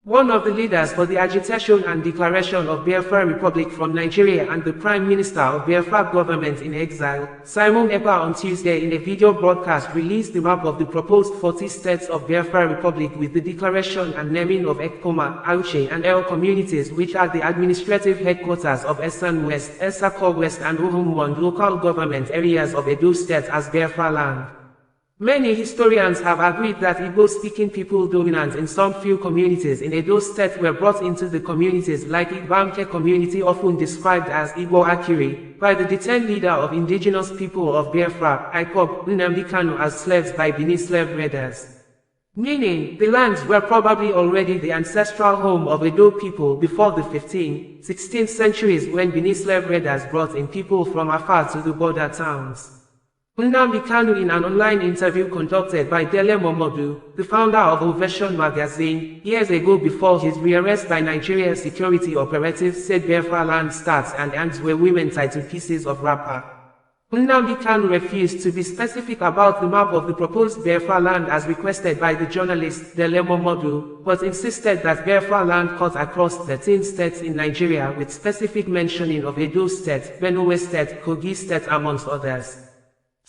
One of the leaders for the agitation and declaration of Biafra Republic from Nigeria and the Prime Minister of Biafra government in exile, Simon Ekpa, on Tuesday in a video broadcast released the map of the proposed 40 states of Biafra Republic with the declaration and naming of Ekpoma, Auchi and Ehor communities, which are the administrative headquarters of Eastern West, Esako West and Uhumwand local government areas of Edo State as Biafra land. Many historians have agreed that Igbo-speaking people dominant in some few communities in Edo State were brought into the communities like Ekpoma community, often described as Igbo Akiri, by the detained leader of indigenous people of Biafra, Ekpa, Nnamdi Kanu, as slaves by Benin slave raiders. Meaning, the lands were probably already the ancestral home of Edo people before the 15th, 16th centuries when Benin slave raiders brought in people from afar to the border towns. Nnamdi Kanu, in an online interview conducted by Dele Momodu, the founder of Ovation magazine, years ago before his rearrest by Nigerian security operatives, said Biafra land starts and ends where women tied to pieces of wrapper. Nnamdi Kanu refused to be specific about the map of the proposed Biafra land as requested by the journalist Dele Momodu, but insisted that Biafra land cut across 13 states in Nigeria with specific mentioning of Edo State, Benue State, Kogi State amongst others.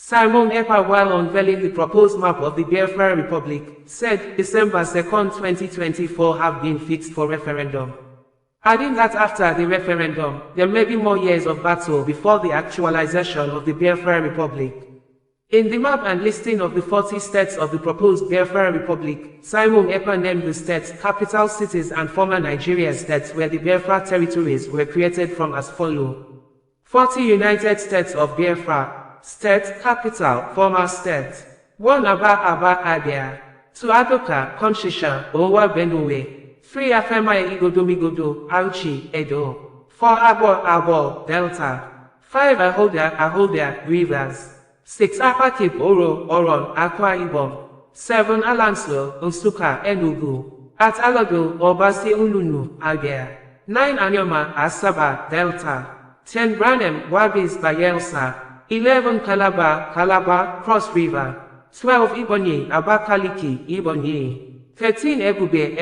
Simon Ekpa, while unveiling the proposed map of the Biafra Republic, said December 2, 2024 have been fixed for referendum. Adding that after the referendum, there may be more years of battle before the actualization of the Biafra Republic. In the map and listing of the 40 states of the proposed Biafra Republic, Simon Ekpa named the states, capital cities and former Nigeria states where the Biafra territories were created from as follows: 40 United States of Biafra. State, capital, former state. 1 Aba Abia. 2 Adoka, Konshisha, Owa Benue. 3 Afema Igodomigodo, Auchi, Edo. 4 Abo, Delta. 5 Ahoda, Rivers. 6 Apakip, Oron, Akwa Ibom. 7 Alanso, Nsukka, Enugu. 8 Alodo, Obasi Ulunu, Abia. 9 Anyoma, Asaba, Delta. 10 Branem, Wabis, Bayelsa. 11 Calabar, Cross River. 12 Ibonyi, Abakaliki, Ibonyi. 13 Ebube.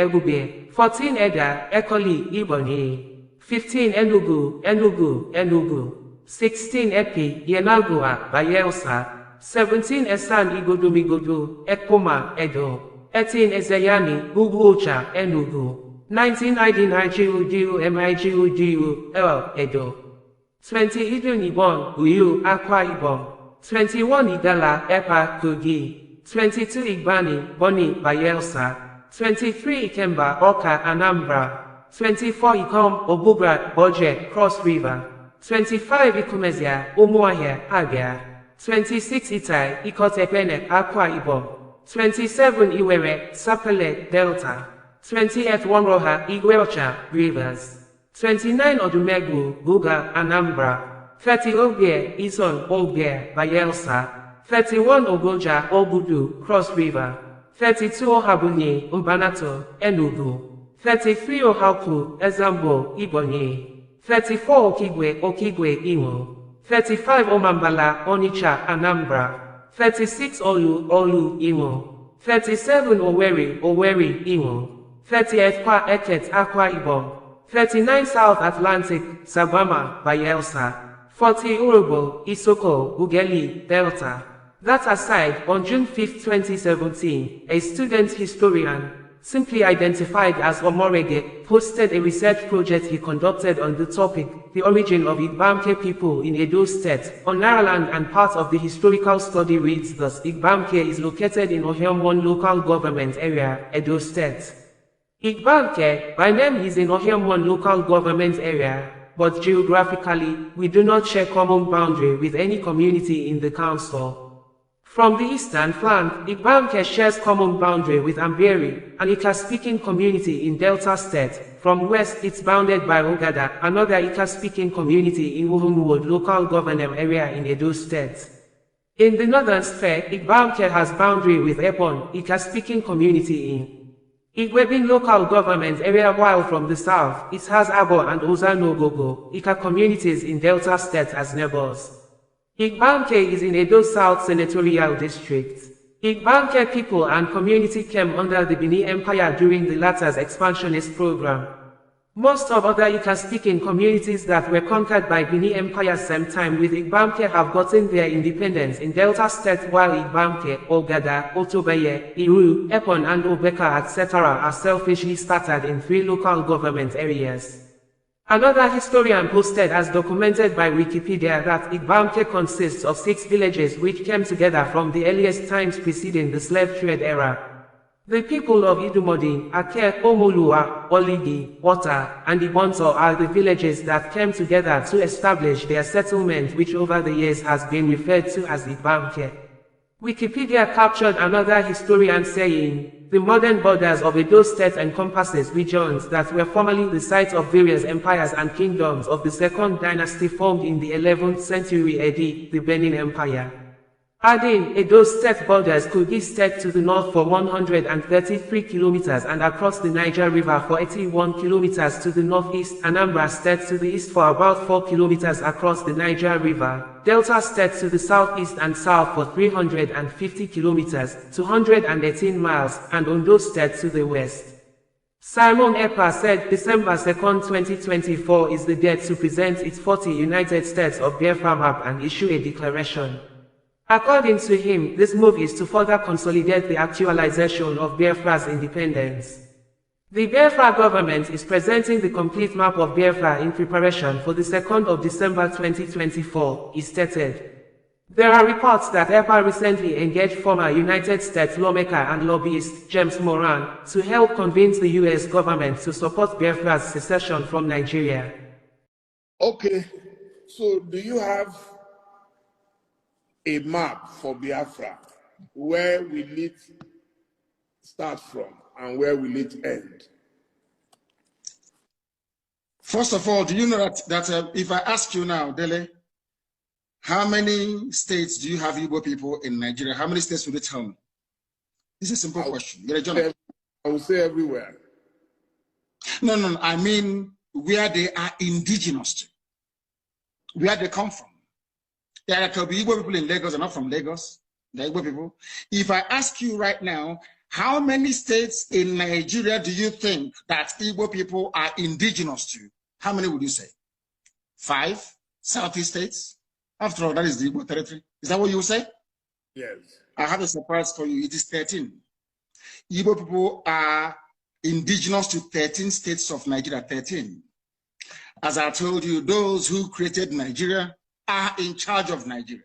14 Eda, Ekoli, Ibonyi. 15 Enugu. 16 Epi, Yenagua, Bayelsa. 17 Esan Igodomigodo, Ekpoma, Edo. 18 Ezeyani, Uguocha, Enugu. 19 Idinijiu, Edo. 20 Idun Ibon, Uyu, Akwa Ibom. 21 Igala, Ekpa, Kogi. 22 Igbani, Boni, Bayelsa. 23 Ikemba, Oka, Anambra. 24 Ikom, Obubra, Boje, Cross River. 25 Ikumezia, Umuahia, Abia. 26 Itai, Ikotepene, Akwa Ibom. 27 Iwere, Sapele, Delta. 28 Wanroha, Igweocha, Rivers. 29 Odumegu, Buga, Anambra. 30 Obie, Ison, Obie, Bayelsa. 31 Ogoja, Obudu, Cross River. 32 Ohabunye, Mbanato, Enugu. 33 Ohaku, Ezambo, Ibonyi. 34 Okigwe, Imo. 35 Omambala, Onitsha, Anambra. 36 Olu, Imo. 37 Owerri, Imo. 38 Kwa Eket, Akwa Ibom. 39 South Atlantic, Sabama, Bayelsa. 40 Urobo, Isoko, Ugeli, Delta. That aside, on June 5, 2017, a student historian, simply identified as Omorege, posted a research project he conducted on the topic, the origin of Ekpoma people in Edo State, on Naraland, and part of the historical study reads thus: Ekpoma is located in Ohio local government area, Edo State. Ekpoma, by name, is in Ohio local government area, but geographically, we do not share common boundary with any community in the council. From the eastern flank, Ekpoma shares common boundary with Amberi, an Ika-speaking community in Delta State. From west, it's bounded by Ogada, another Ika-speaking community in Uhumwand local government area in Edo State. In the northern sphere, Ekpoma has boundary with Epon, Ika-speaking community in Igwebin local government area, while from the south, it has Abo and Ozanogogo, Ika communities in Delta State as neighbors. Ekpoma is in Edo South Senatorial District. Igbanke people and community came under the Benin Empire during the latter's expansionist program. Most of other Ika-speaking communities that were conquered by Benin Empire same time with Igbanke have gotten their independence in Delta State, while Igbanke, Ogada, Otobaye, Iru, Epon and Obeka etc. are selfishly started in 3 local government areas. Another historian posted as documented by Wikipedia that Igbanke consists of 6 villages which came together from the earliest times preceding the slave trade era. The people of Idumodi, Ake, Omolua, Oligi, Wata, and Ibonto are the villages that came together to establish their settlement, which over the years has been referred to as Igbanke. Wikipedia captured another historian saying, the modern borders of Edo State encompasses regions that were formerly the site of various empires and kingdoms of the Second Dynasty formed in the 11th century AD, the Benin Empire. Adding, Edo State borders Kogi State to the north for 133 kilometers and across the Niger River for 81 kilometers to the northeast, Anambra State to the east for about 4 kilometers across the Niger River, Delta State to the southeast and south for 350 kilometers, 218 miles, and Ondo State to the west. Simon Ekpa said December 2, 2024 is the date to present its 40 United States of Biafra map and issue a declaration. According to him, this move is to further consolidate the actualization of Biafra's independence. The Biafra government is presenting the complete map of Biafra in preparation for the 2nd of December 2024, he stated. There are reports that Ekpa recently engaged former United States lawmaker and lobbyist James Moran to help convince the U.S. government to support Biafra's secession from Nigeria. Okay, so do you have a map for Biafra? Where will it start from and where will it end? First of all, do you know that if I ask you now, Dele, how many states do you have Igbo people in Nigeria? How many states will you tell me? This is a simple question. I will say everywhere. No. I mean where they are indigenous to, where they come from. There could be Igbo people in Lagos and not from Lagos. The Igbo people. If I ask you right now, how many states in Nigeria do you think that Igbo people are indigenous to? How many would you say? 5 Southeast states? After all, that is the Igbo territory. Is that what you say? Yes. I have a surprise for you. It is 13. Igbo people are indigenous to 13 states of Nigeria. 13. As I told you, those who created Nigeria are in charge of Nigeria.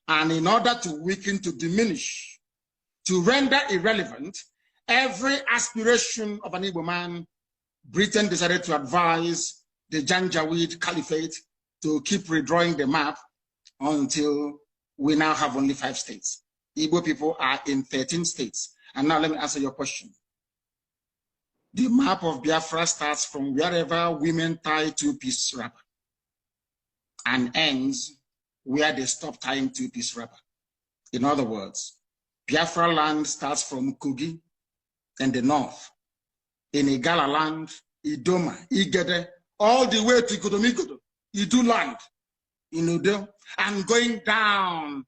And in order to weaken, to diminish, to render irrelevant every aspiration of an Igbo man, Britain decided to advise the Janjaweed Caliphate to keep redrawing the map until we now have only 5 states. Igbo people are in 13 states. And now let me answer your question. The map of Biafra starts from wherever women tie 2-piece wrapper and ends where they stop tying 2-piece wrapper. In other words, Biafra land starts from Kogi in the north, in Igala land, Idoma, Igede, all the way to Kodomikodo, Idu land, in Udo, and going down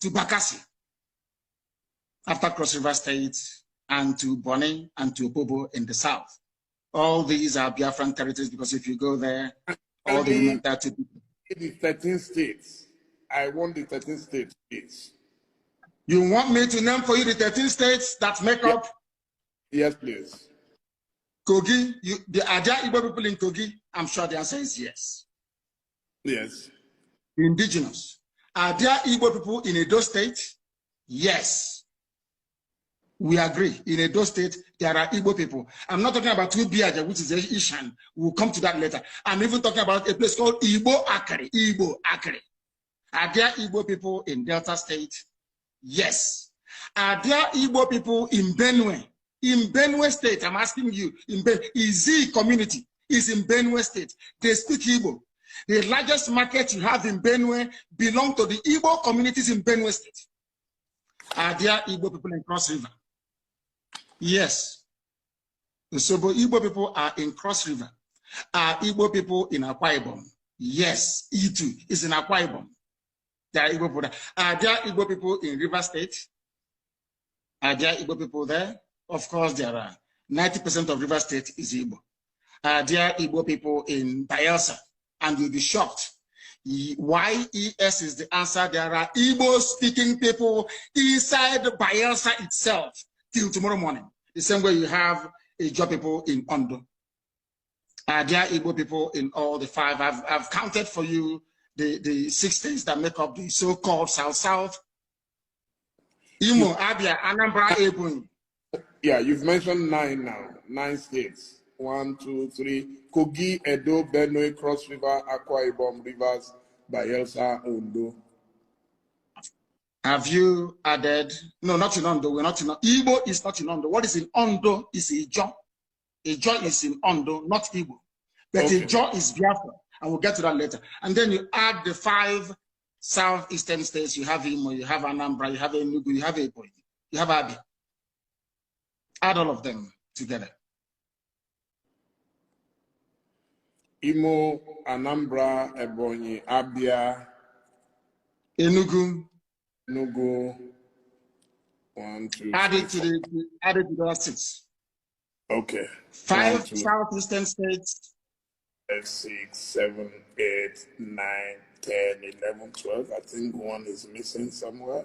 to Bakassi, after Cross River State, and to Bonny and to Opobo in the south. All these are Biafran territories because if you go there, all the women there to the 13 states. I want the 13 states. You want me to name for you the 13 states that make up? Yes, please. Kogi, are there Igbo people in Kogi? I'm sure the answer is yes. Yes. Indigenous. Are there Igbo people in Edo State? Yes. We agree. In Edo State, there are Igbo people. I'm not talking about Tubiaja, which is Ishan. We'll come to that later. I'm even talking about a place called Igbo Akari. Igbo Akari. Are there Igbo people in Delta State? Yes. Are there Igbo people in Benue? In Benue State, I'm asking you, Izi community is in Benue State. They speak Igbo. The largest market you have in Benue belong to the Igbo communities in Benue State. Are there Igbo people in Cross River? Yes. So Igbo people are in Cross River. Are Igbo people in Akwa Ibom? Yes. E2 is in Akwa Ibom. There are Igbo people. Are there Igbo people in River State? Are there Igbo people there? Of course there are. 90% of River State is Igbo. Are there Igbo people in Bayelsa? And you'll be shocked. YES is the answer. There are Igbo-speaking people inside Bayelsa itself till tomorrow morning. The same way you have Ijaw people in Ondo. Are there Igbo people in all the 5? I've counted for you the 6 states that make up the so-called South-South. Imo, Abia, Anambra, Ebonyi. Yeah, you've mentioned 9 now. 9 states. 1, 2, 3. Kogi, Edo, Benue, Cross River, Akwa Ibom, Rivers, Bayelsa, Ondo. Have you added? No, not in Ondo. We're not in Ondo. Igbo is not in Ondo. What is in Ondo is Ijaw. Ijaw is in Ondo, not Igbo. But okay. Ijaw is Biafra. And we'll get to that later. And then you add the 5 southeastern states. You have Imo, you have Anambra, you have Enugu, you have Ebonyi, you have Abia. Add all of them together. Imo, Anambra, Ebonyi, Abia, Enugu. 1, 2. Added to the 6. Okay. 5 southeastern states. 5, 6, 7, 8, 9, 10, 11, 12. I think 1 is missing somewhere.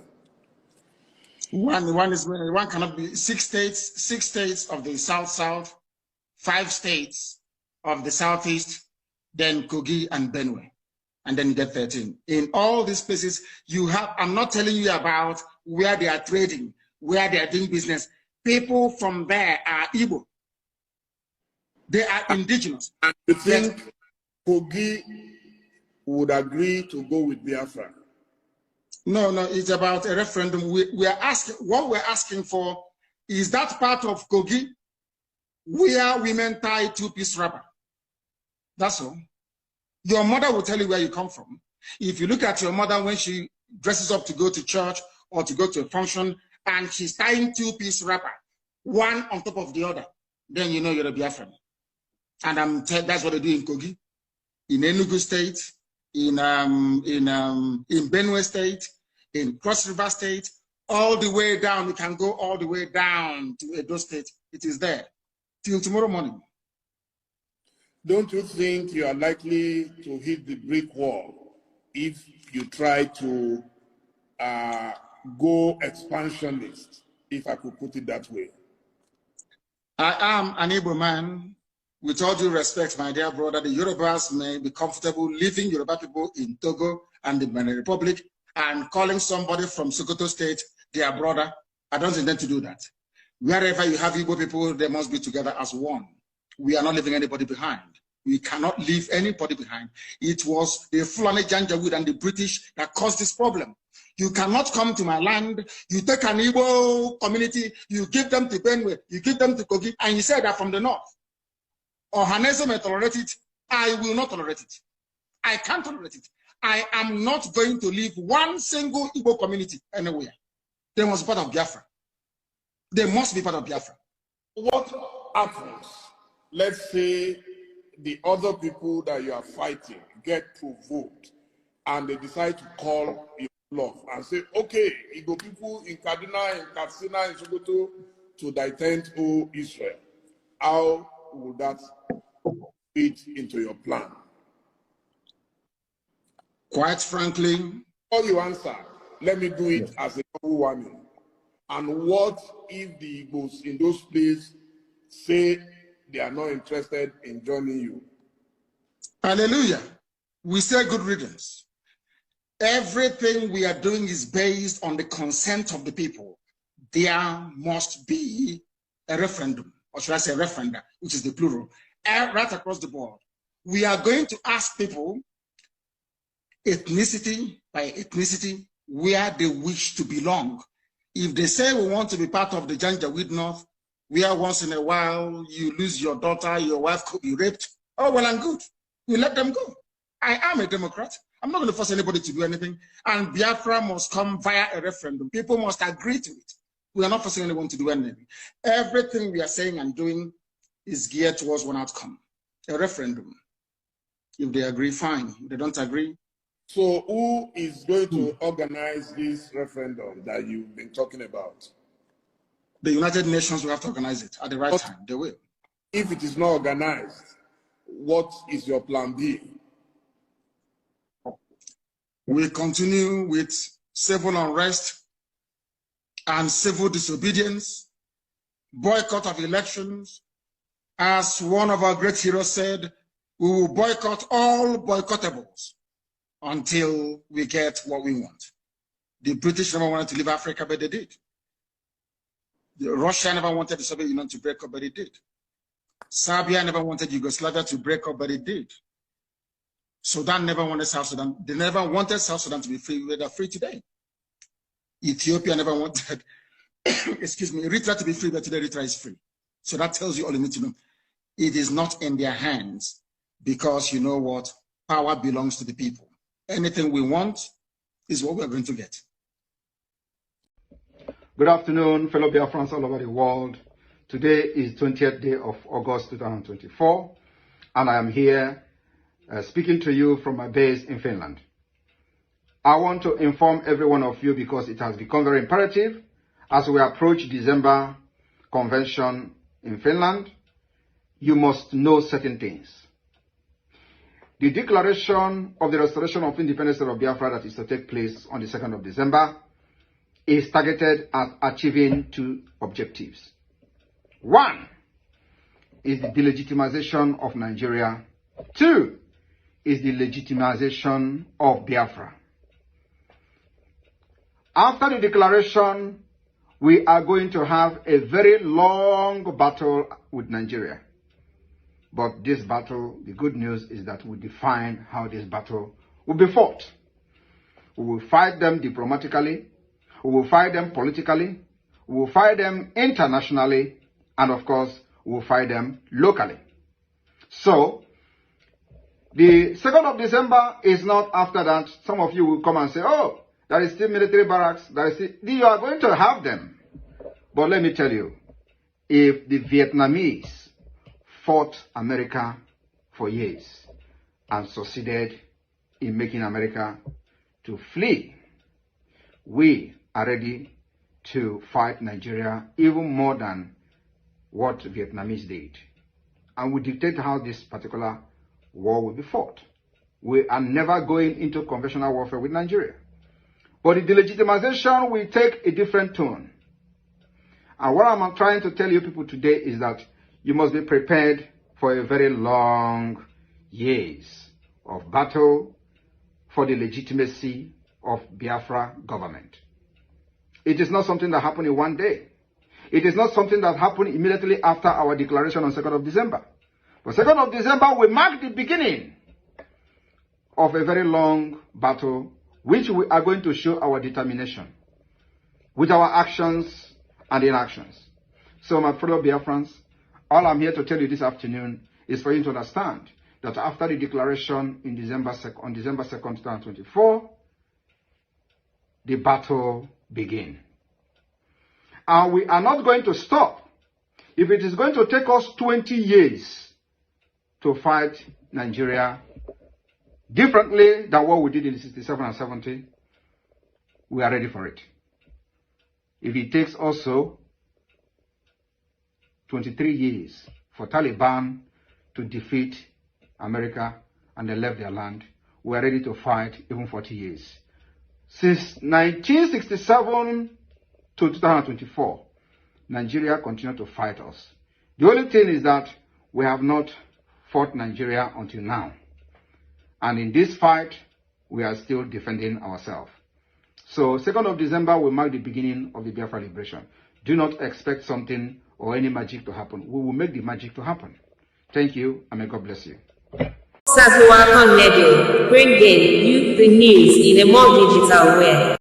One cannot be 6 states. 6 states of the South, 5 states of the Southeast, then Kogi and Benue, and then you get 13. In all these places, you have. I'm not telling you about where they are trading, where they are doing business. People from there are Igbo. They are indigenous. And you think Kogi would agree to go with Biafra? No, it's about a referendum. We are asking, what we're asking for is that part of Kogi where women tie 2-piece wrapper. That's all. Your mother will tell you where you come from. If you look at your mother when she dresses up to go to church or to go to a function and she's tying 2-piece wrapper, one on top of the other, then you know you're a Biafran. And that's what they do in Kogi, in Enugu State, in Benue State, in Cross River State, all the way down. You can go all the way down to Edo State. It is there till tomorrow morning. Don't you think you are likely to hit the brick wall if you try to go expansionist, if I could put it that way? I am an Igbo man. With all due respect, my dear brother, the Yorubas may be comfortable leaving Yoruba people in Togo and the Benin Republic and calling somebody from Sokoto State their brother. I don't intend to do that. Wherever you have Igbo people, they must be together as one. We are not leaving anybody behind. We cannot leave anybody behind. It was the Fulani Janjaweed and the British that caused this problem. You cannot come to my land, you take an Igbo community, you give them to Benue, you give them to Kogi, and you say that from the north. Ohaneso may tolerate it. I will not tolerate it. I can't tolerate it. I am not going to leave one single Igbo community anywhere. They must be part of Biafra. They must be part of Biafra. What happens? Let's say the other people that you are fighting get provoked and they decide to call your bluff and say, okay, Igbo people in Kaduna, in Katsina, in Sokoto to defend Israel. How will that fit into your plan? Quite frankly, before you answer, let me do it as a warning. And what if the Igbos in those places say they are not interested in joining you? Hallelujah. We say good riddance. Everything we are doing is based on the consent of the people. There must be a referendum, or should I say referenda, which is the plural, right across the board. We are going to ask people ethnicity by ethnicity where they wish to belong. If they say we want to be part of the Janjaweed North, where once in a while you lose your daughter, your wife could be raped, oh, well and good. We let them go. I am a Democrat. I'm not going to force anybody to do anything. And Biafra must come via a referendum. People must agree to it. We are not forcing anyone to do anything. Everything we are saying and doing is geared towards one outcome, a referendum. If they agree, fine. If they don't agree. So who is going to organize this referendum that you've been talking about? The United Nations will have to organize it at the right time. They will. If it is not organized, what is your plan B? We continue with civil unrest and civil disobedience, boycott of elections. As one of our great heroes said, we will boycott all boycottables until we get what we want. The British never wanted to leave Africa, but they did. Russia never wanted the Soviet Union to break up, but it did. Serbia never wanted Yugoslavia to break up, but it did. Sudan never wanted South Sudan. They never wanted South Sudan to be free. They're free today. Ethiopia never wanted, excuse me, Eritrea to be free, but today Eritrea is free. So that tells you all you need to know. It is not in their hands because you know what? Power belongs to the people. Anything we want is what we're going to get. Good afternoon, fellow Biafrans all over the world. Today is 20th day of August 2024, and I am here speaking to you from my base in Finland. I want to inform every one of you because it has become very imperative as we approach December convention in Finland. You must know certain things. The declaration of the restoration of independence of Biafra that is to take place on the 2nd of December is targeted at achieving two objectives. One is the delegitimization of Nigeria. Two is the legitimization of Biafra. After the declaration, we are going to have a very long battle with Nigeria. But this battle, the good news is that we define how this battle will be fought. We will fight them diplomatically, we will fight them politically, we will fight them internationally, and of course, we will fight them locally. So, the 2nd of December is not after that. Some of you will come and say, oh, there is still military barracks, you are going to have them. But let me tell you, if the Vietnamese fought America for years and succeeded in making America to flee, we are ready to fight Nigeria even more than what Vietnamese did. And we dictate how this particular war will be fought. We are never going into conventional warfare with Nigeria. But the delegitimization will take a different tone. And what I'm trying to tell you people today is that you must be prepared for a very long years of battle for the legitimacy of Biafra government. It is not something that happened in one day. It is not something that happened immediately after our declaration on 2nd of December. But 2nd of December will mark the beginning of a very long battle, which we are going to show our determination with our actions and inactions. So my fellow Biafrans, all I'm here to tell you this afternoon is for you to understand that after the declaration on December 2nd, 2024, the battle begins. And we are not going to stop. If it is going to take us 20 years to fight Nigeria differently than what we did in 67 and 70, we are ready for it. If it takes also 23 years for Taliban to defeat America and they left their land, we are ready to fight even 40 years. Since 1967 to 2024, Nigeria continued to fight us. The only thing is that we have not fought Nigeria until now. And in this fight, we are still defending ourselves. So 2nd of December will mark the beginning of the Biafra liberation. Do not expect something or any magic to happen. We will make the magic to happen. Thank you, and may God bless you. OsazuwaAkonedo, bringing you the news in a more digital way.